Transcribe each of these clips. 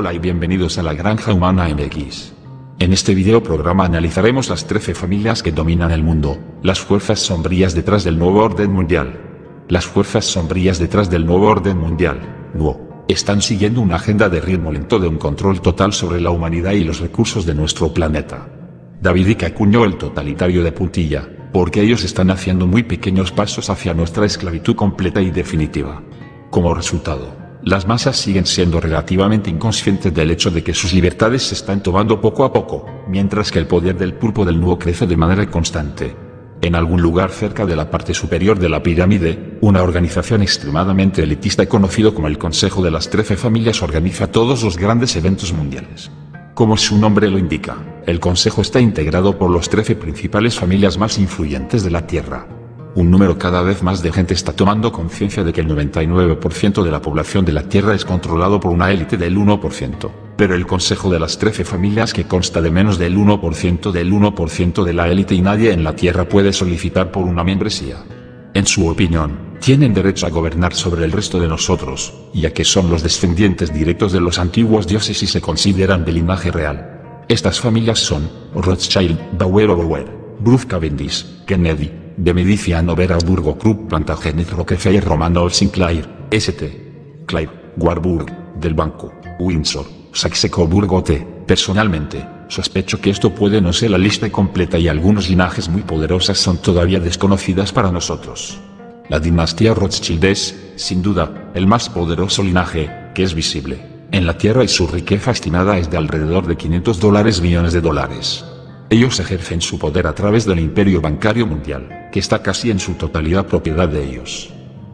Hola y bienvenidos a la Granja Humana MX. En este video programa analizaremos las 13 familias que dominan el mundo, las fuerzas sombrías detrás del nuevo orden mundial. Las fuerzas sombrías detrás del nuevo orden mundial, NUO, están siguiendo una agenda de ritmo lento de un control total sobre la humanidad y los recursos de nuestro planeta. David Icke acuñó el totalitario de puntilla, porque ellos están haciendo muy pequeños pasos hacia nuestra esclavitud completa y definitiva. Como resultado, las masas siguen siendo relativamente inconscientes del hecho de que sus libertades se están tomando poco a poco, mientras que el poder del pulpo del NUO crece de manera constante. En algún lugar cerca de la parte superior de la pirámide, una organización extremadamente elitista conocido como el Consejo de las 13 Familias organiza todos los grandes eventos mundiales. Como su nombre lo indica, el Consejo está integrado por los 13 principales familias más influyentes de la Tierra. Un número cada vez más de gente está tomando conciencia de que el 99% de la población de la Tierra es controlado por una élite del 1%, pero el Consejo de las 13 Familias que consta de menos del 1% de la élite y nadie en la Tierra puede solicitar por una membresía. En su opinión, tienen derecho a gobernar sobre el resto de nosotros, ya que son los descendientes directos de los antiguos dioses y se consideran de linaje real. Estas familias son Rothschild, Bauer, Bruce Cavendish, Kennedy, de Medici, Hanover, Habsburgo, Krupp, Plantagenet, Rockefeller, Romanov, Sinclair, St. Clair, Warburg, del Banco, Windsor, Saxe-Coburg-Gotha. Personalmente, sospecho que esto puede no ser la lista completa y algunos linajes muy poderosos son todavía desconocidas para nosotros. La dinastía Rothschild es, sin duda, el más poderoso linaje que es visible en la Tierra y su riqueza estimada es de alrededor de $500 millones. Ellos ejercen su poder a través del imperio bancario mundial, que está casi en su totalidad propiedad de ellos.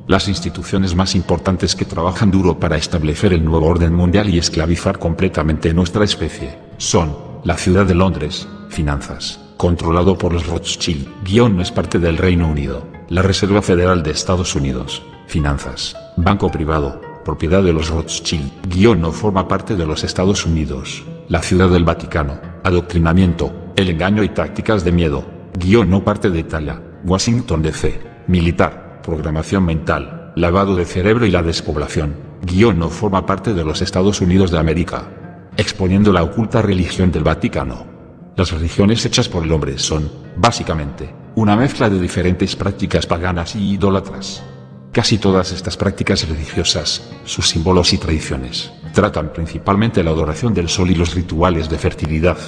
Las instituciones más importantes que trabajan duro para establecer el nuevo orden mundial y esclavizar completamente nuestra especie, son, la Ciudad de Londres, finanzas, controlado por los Rothschild, no es parte del Reino Unido, la Reserva Federal de Estados Unidos, finanzas, banco privado, propiedad de los Rothschild, no forma parte de los Estados Unidos, la Ciudad del Vaticano, adoctrinamiento, el engaño y tácticas de miedo, no parte de Italia, Washington DC, militar, programación mental, lavado de cerebro y la despoblación, no forma parte de los Estados Unidos de América, exponiendo la oculta religión del Vaticano. Las religiones hechas por el hombre son, básicamente, una mezcla de diferentes prácticas paganas y idólatras. Casi todas estas prácticas religiosas, sus símbolos y tradiciones, tratan principalmente la adoración del sol y los rituales de fertilidad.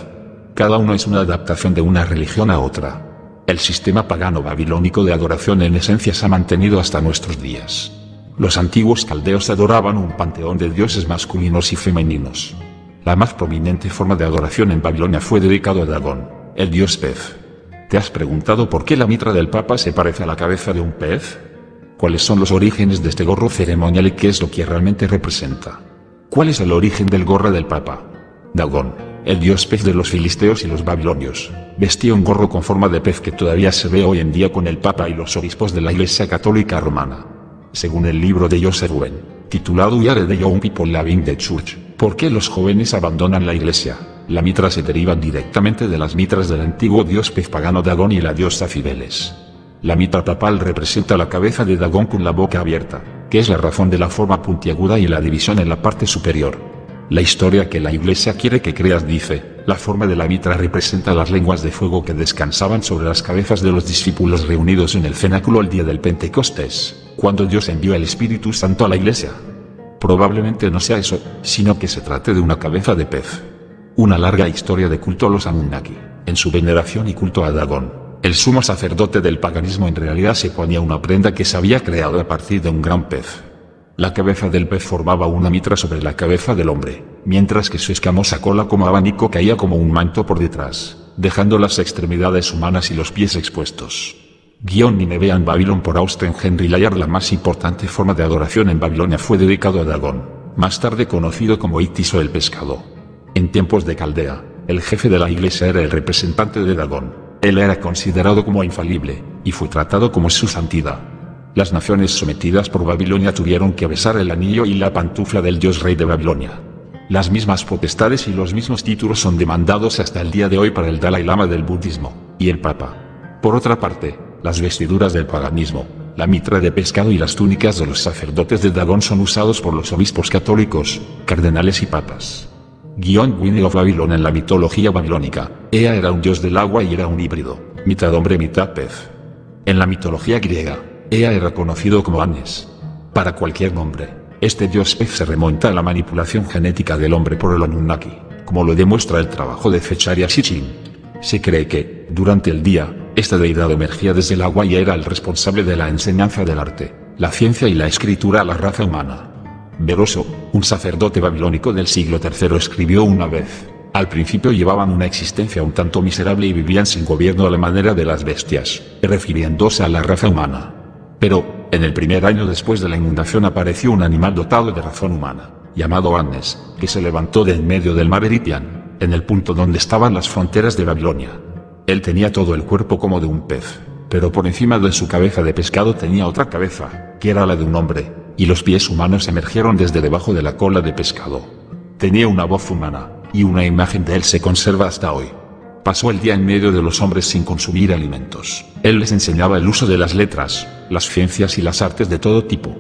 Cada uno es una adaptación de una religión a otra. El sistema pagano babilónico de adoración en esencia se ha mantenido hasta nuestros días. Los antiguos caldeos adoraban un panteón de dioses masculinos y femeninos. La más prominente forma de adoración en Babilonia fue dedicado a Dagón, el dios pez. ¿Te has preguntado por qué la mitra del Papa se parece a la cabeza de un pez? ¿Cuáles son los orígenes de este gorro ceremonial y qué es lo que realmente representa? ¿Cuál es el origen del gorro del Papa? Dagón, el dios pez de los filisteos y los babilonios, vestía un gorro con forma de pez que todavía se ve hoy en día con el Papa y los obispos de la Iglesia Católica Romana. Según el libro de Joseph Ruben, titulado Why the Young People Leaving the Church, ¿por qué los jóvenes abandonan la Iglesia? La mitra se deriva directamente de las mitras del antiguo dios pez pagano Dagón y la diosa Cibeles. La mitra papal representa la cabeza de Dagón con la boca abierta, que es la razón de la forma puntiaguda y la división en la parte superior. La historia que la Iglesia quiere que creas dice, la forma de la mitra representa las lenguas de fuego que descansaban sobre las cabezas de los discípulos reunidos en el cenáculo el día del Pentecostés, cuando Dios envió el Espíritu Santo a la Iglesia. Probablemente no sea eso, sino que se trate de una cabeza de pez. Una larga historia de culto a los Anunnaki, en su veneración y culto a Dagón. El sumo sacerdote del paganismo en realidad se ponía una prenda que se había creado a partir de un gran pez. La cabeza del pez formaba una mitra sobre la cabeza del hombre, mientras que su escamosa cola como abanico caía como un manto por detrás, dejando las extremidades humanas y los pies expuestos. Nineveh en Babylon por Austen Henry Layard. La más importante forma de adoración en Babilonia fue dedicado a Dagón, más tarde conocido como Itis o el pescado. En tiempos de Caldea, el jefe de la iglesia era el representante de Dagón. Él era considerado como infalible, y fue tratado como su santidad. Las naciones sometidas por Babilonia tuvieron que besar el anillo y la pantufla del dios rey de Babilonia. Las mismas potestades y los mismos títulos son demandados hasta el día de hoy para el Dalai Lama del budismo, y el Papa. Por otra parte, las vestiduras del paganismo, la mitra de pescado y las túnicas de los sacerdotes de Dagón son usados por los obispos católicos, cardenales y papas. Winnie of Babylon. En la mitología babilónica, Ea era un dios del agua y era un híbrido, mitad hombre mitad pez. En la mitología griega, Ea era conocido como Anes. Para cualquier nombre, este dios pez se remonta a la manipulación genética del hombre por el Anunnaki, como lo demuestra el trabajo de Zecharia Sitchin. Se cree que, durante el día, esta deidad emergía desde el agua y era el responsable de la enseñanza del arte, la ciencia y la escritura a la raza humana. Beroso, un sacerdote babilónico del siglo III, escribió una vez: al principio llevaban una existencia un tanto miserable y vivían sin gobierno a la manera de las bestias, refiriéndose a la raza humana. Pero, en el primer año después de la inundación apareció un animal dotado de razón humana, llamado Annes, que se levantó de en medio del mar Eritian, en el punto donde estaban las fronteras de Babilonia. Él tenía todo el cuerpo como de un pez, pero por encima de su cabeza de pescado tenía otra cabeza, que era la de un hombre, y los pies humanos emergieron desde debajo de la cola de pescado. Tenía una voz humana, y una imagen de él se conserva hasta hoy. Pasó el día en medio de los hombres sin consumir alimentos. Él les enseñaba el uso de las letras, las ciencias y las artes de todo tipo.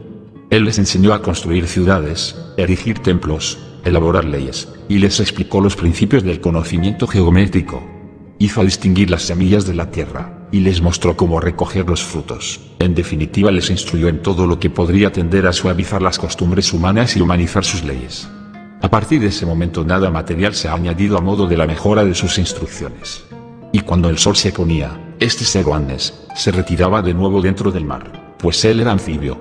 Él les enseñó a construir ciudades, erigir templos, elaborar leyes, y les explicó los principios del conocimiento geométrico. Hizo distinguir las semillas de la tierra, y les mostró cómo recoger los frutos. En definitiva, les instruyó en todo lo que podría tender a suavizar las costumbres humanas y humanizar sus leyes. A partir de ese momento nada material se ha añadido a modo de la mejora de sus instrucciones. Y cuando el sol se ponía, este ser Annes se retiraba de nuevo dentro del mar, pues él era anfibio.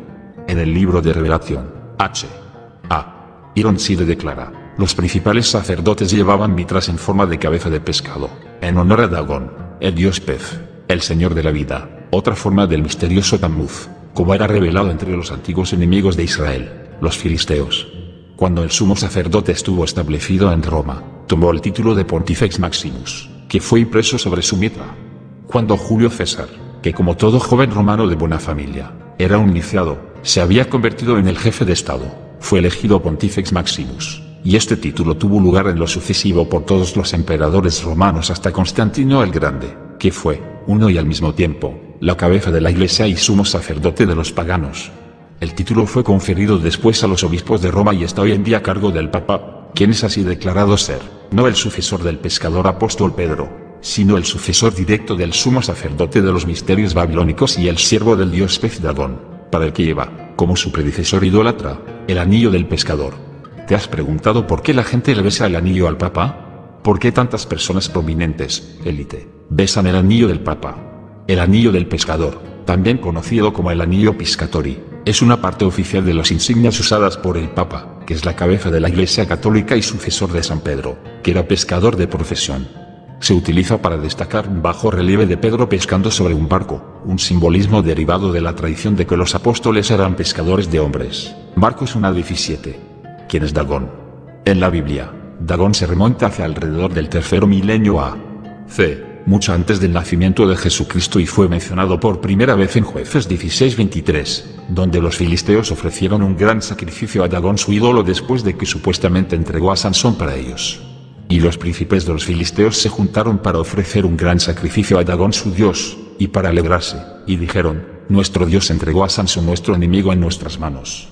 En el libro de Revelación, H.A. Ironside declara: los principales sacerdotes llevaban mitras en forma de cabeza de pescado, en honor a Dagón, el dios pez, el señor de la vida, otra forma del misterioso Tammuz, como era revelado entre los antiguos enemigos de Israel, los filisteos. Cuando el sumo sacerdote estuvo establecido en Roma, tomó el título de Pontifex Maximus, que fue impreso sobre su mitra. Cuando Julio César, que como todo joven romano de buena familia, era un iniciado, se había convertido en el jefe de Estado, fue elegido Pontifex Maximus, y este título tuvo lugar en lo sucesivo por todos los emperadores romanos hasta Constantino el Grande, que fue, uno y al mismo tiempo, la cabeza de la Iglesia y sumo sacerdote de los paganos. El título fue conferido después a los obispos de Roma y está hoy en día a cargo del Papa, quien es así declarado ser, no el sucesor del pescador apóstol Pedro, sino el sucesor directo del sumo sacerdote de los misterios babilónicos y el siervo del dios pez Dagón, para el que lleva, como su predecesor idólatra, el anillo del pescador. ¿Te has preguntado por qué la gente le besa el anillo al Papa? ¿Por qué tantas personas prominentes, élite, besan el anillo del Papa? El anillo del pescador, también conocido como el anillo piscatori, es una parte oficial de las insignias usadas por el Papa, que es la cabeza de la Iglesia Católica y sucesor de San Pedro, que era pescador de profesión. Se utiliza para destacar un bajo relieve de Pedro pescando sobre un barco, un simbolismo derivado de la tradición de que los apóstoles eran pescadores de hombres. Marcos 1:17. ¿Quién es Dagón? En la Biblia, Dagón se remonta hacia alrededor del tercer milenio a.C., mucho antes del nacimiento de Jesucristo, y fue mencionado por primera vez en Jueces 16:23, donde los filisteos ofrecieron un gran sacrificio a Dagón su ídolo después de que supuestamente entregó a Sansón para ellos. Y los príncipes de los filisteos se juntaron para ofrecer un gran sacrificio a Dagón su dios, y para alegrarse, y dijeron: nuestro dios entregó a Sansón nuestro enemigo en nuestras manos.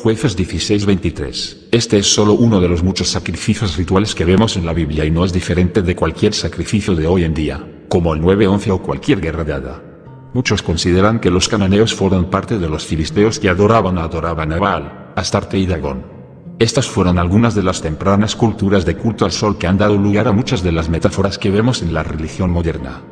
Jueces 16:23. Este es solo uno de los muchos sacrificios rituales que vemos en la Biblia y no es diferente de cualquier sacrificio de hoy en día, como el 9-11 o cualquier guerra de Hada. Muchos consideran que los cananeos fueron parte de los filisteos que adoraban a Baal, Astarte y Dagón. Estas fueron algunas de las tempranas culturas de culto al sol que han dado lugar a muchas de las metáforas que vemos en la religión moderna.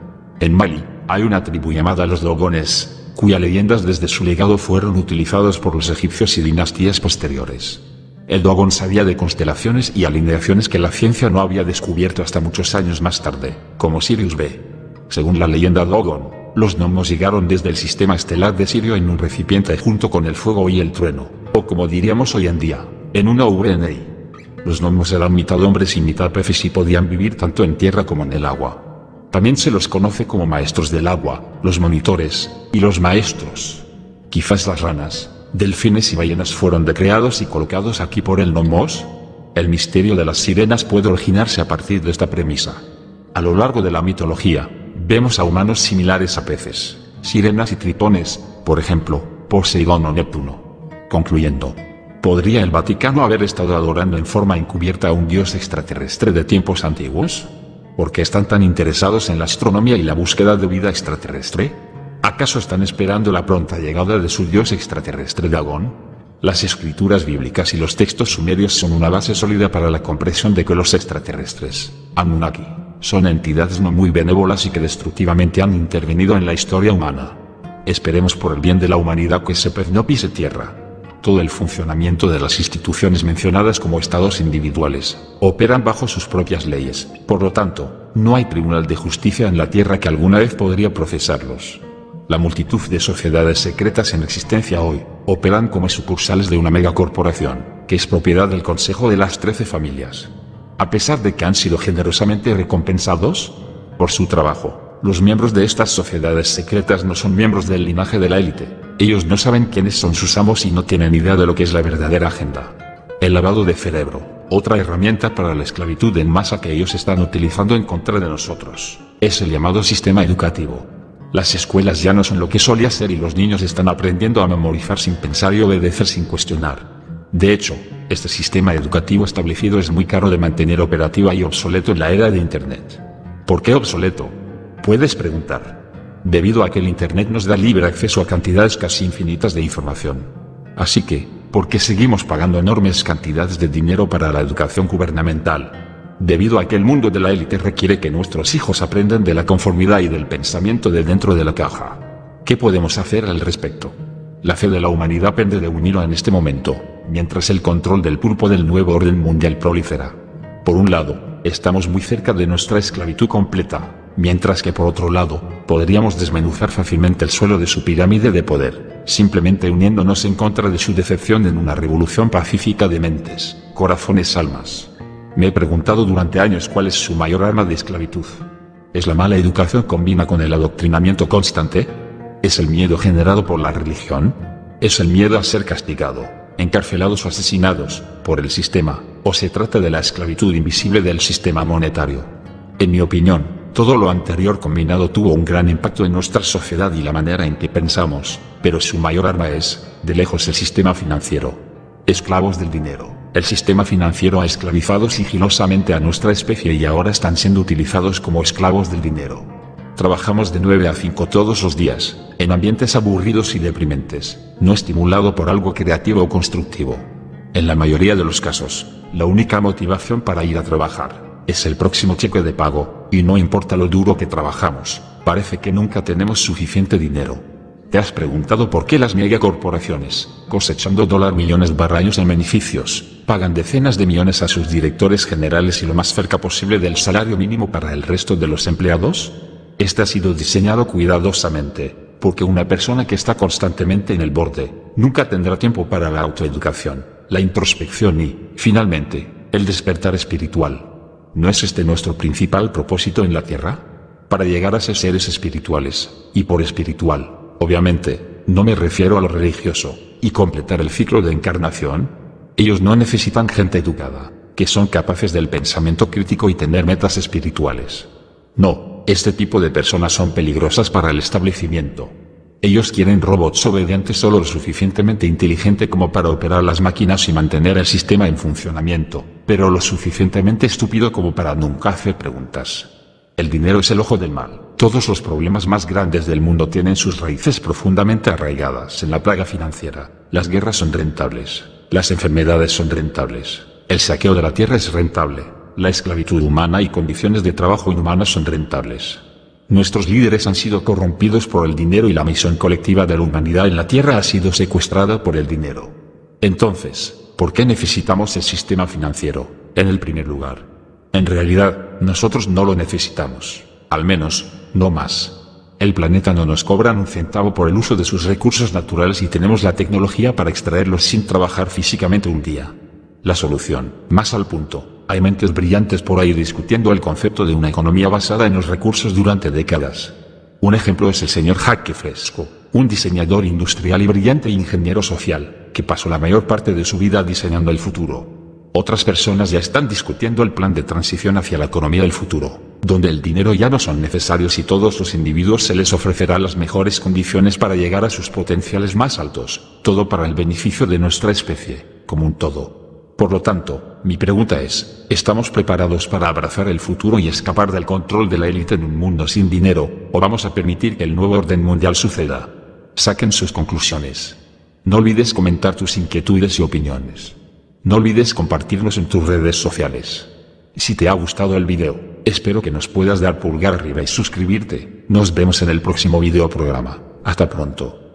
En Mali, hay una tribu llamada los Dogones, cuyas leyendas desde su legado fueron utilizados por los egipcios y dinastías posteriores. El Dogon sabía de constelaciones y alineaciones que la ciencia no había descubierto hasta muchos años más tarde, como Sirius B. Según la leyenda Dogon, los gnomos llegaron desde el sistema estelar de Sirio en un recipiente junto con el fuego y el trueno, o como diríamos hoy en día, en una UNI. Los gnomos eran mitad hombres y mitad peces y podían vivir tanto en tierra como en el agua. También se los conoce como maestros del agua, los monitores, y los maestros. Quizás las ranas, delfines y ballenas fueron recreados y colocados aquí por el nomos. El misterio de las sirenas puede originarse a partir de esta premisa. A lo largo de la mitología, vemos a humanos similares a peces, sirenas y tritones, por ejemplo, Poseidón o Neptuno. Concluyendo, ¿podría el Vaticano haber estado adorando en forma encubierta a un dios extraterrestre de tiempos antiguos? ¿Por qué están tan interesados en la astronomía y la búsqueda de vida extraterrestre? ¿Acaso están esperando la pronta llegada de su dios extraterrestre Dagón? Las escrituras bíblicas y los textos sumerios son una base sólida para la comprensión de que los extraterrestres, Anunnaki, son entidades no muy benévolas y que destructivamente han intervenido en la historia humana. Esperemos por el bien de la humanidad que ese pez no pise tierra. Todo el funcionamiento de las instituciones mencionadas como estados individuales operan bajo sus propias leyes, por lo tanto, no hay tribunal de justicia en la tierra que alguna vez podría procesarlos. La multitud de sociedades secretas en existencia hoy operan como sucursales de una megacorporación, que es propiedad del Consejo de las 13 Familias. A pesar de que han sido generosamente recompensados por su trabajo, los miembros de estas sociedades secretas no son miembros del linaje de la élite. Ellos no saben quiénes son sus amos y no tienen idea de lo que es la verdadera agenda. El lavado de cerebro, otra herramienta para la esclavitud en masa que ellos están utilizando en contra de nosotros, es el llamado sistema educativo. Las escuelas ya no son lo que solía ser y los niños están aprendiendo a memorizar sin pensar y obedecer sin cuestionar. De hecho, este sistema educativo establecido es muy caro de mantener operativo y obsoleto en la era de Internet. ¿Por qué obsoleto? Puedes preguntar. Debido a que el Internet nos da libre acceso a cantidades casi infinitas de información. Así que, ¿por qué seguimos pagando enormes cantidades de dinero para la educación gubernamental? Debido a que el mundo de la élite requiere que nuestros hijos aprendan de la conformidad y del pensamiento de dentro de la caja. ¿Qué podemos hacer al respecto? La fe de la humanidad pende de un hilo en este momento, mientras el control del pulpo del nuevo orden mundial prolifera. Por un lado, estamos muy cerca de nuestra esclavitud completa, mientras que por otro lado, podríamos desmenuzar fácilmente el suelo de su pirámide de poder, simplemente uniéndonos en contra de su decepción en una revolución pacífica de mentes, corazones, almas. Me he preguntado durante años cuál es su mayor arma de esclavitud. ¿Es la mala educación combinada con el adoctrinamiento constante? ¿Es el miedo generado por la religión? ¿Es el miedo a ser castigado, encarcelados o asesinados por el sistema? ¿O se trata de la esclavitud invisible del sistema monetario? En mi opinión, todo lo anterior combinado tuvo un gran impacto en nuestra sociedad y la manera en que pensamos, pero su mayor arma es, de lejos, el sistema financiero. Esclavos del dinero. El sistema financiero ha esclavizado sigilosamente a nuestra especie y ahora están siendo utilizados como esclavos del dinero. Trabajamos de 9 a 5 todos los días, en ambientes aburridos y deprimentes, no estimulado por algo creativo o constructivo. En la mayoría de los casos, la única motivación para ir a trabajar es el próximo cheque de pago, y no importa lo duro que trabajamos, parece que nunca tenemos suficiente dinero. ¿Te has preguntado por qué las megacorporaciones, cosechando millones años en beneficios, pagan decenas de millones a sus directores generales y lo más cerca posible del salario mínimo para el resto de los empleados? Este ha sido diseñado cuidadosamente, porque una persona que está constantemente en el borde, nunca tendrá tiempo para la autoeducación, la introspección y, finalmente, el despertar espiritual. ¿No es este nuestro principal propósito en la Tierra? Para llegar a ser seres espirituales, y por espiritual, obviamente, no me refiero a lo religioso, y completar el ciclo de encarnación. Ellos no necesitan gente educada, que son capaces del pensamiento crítico y tener metas espirituales. No, este tipo de personas son peligrosas para el establecimiento. Ellos quieren robots obedientes solo lo suficientemente inteligente como para operar las máquinas y mantener el sistema en funcionamiento, pero lo suficientemente estúpido como para nunca hacer preguntas. El dinero es el ojo del mal. Todos los problemas más grandes del mundo tienen sus raíces profundamente arraigadas en la plaga financiera. Las guerras son rentables. Las enfermedades son rentables. El saqueo de la tierra es rentable. La esclavitud humana y condiciones de trabajo inhumanas son rentables. Nuestros líderes han sido corrompidos por el dinero y la misión colectiva de la humanidad en la tierra ha sido secuestrada por el dinero. Entonces, ¿por qué necesitamos el sistema financiero, en el primer lugar? En realidad, nosotros no lo necesitamos. Al menos, no más. El planeta no nos cobra un centavo por el uso de sus recursos naturales y tenemos la tecnología para extraerlos sin trabajar físicamente un día. La solución, más al punto. Hay mentes brillantes por ahí discutiendo el concepto de una economía basada en los recursos durante décadas. Un ejemplo es el señor Jaque Fresco, un diseñador industrial y brillante ingeniero social, que pasó la mayor parte de su vida diseñando el futuro. Otras personas ya están discutiendo el plan de transición hacia la economía del futuro, donde el dinero ya no son necesarios y todos los individuos se les ofrecerá las mejores condiciones para llegar a sus potenciales más altos, todo para el beneficio de nuestra especie, como un todo. Por lo tanto, mi pregunta es, ¿estamos preparados para abrazar el futuro y escapar del control de la élite en un mundo sin dinero, o vamos a permitir que el nuevo orden mundial suceda? Saquen sus conclusiones. No olvides comentar tus inquietudes y opiniones. No olvides compartirnos en tus redes sociales. Si te ha gustado el video, espero que nos puedas dar pulgar arriba y suscribirte. Nos vemos en el próximo video programa. Hasta pronto.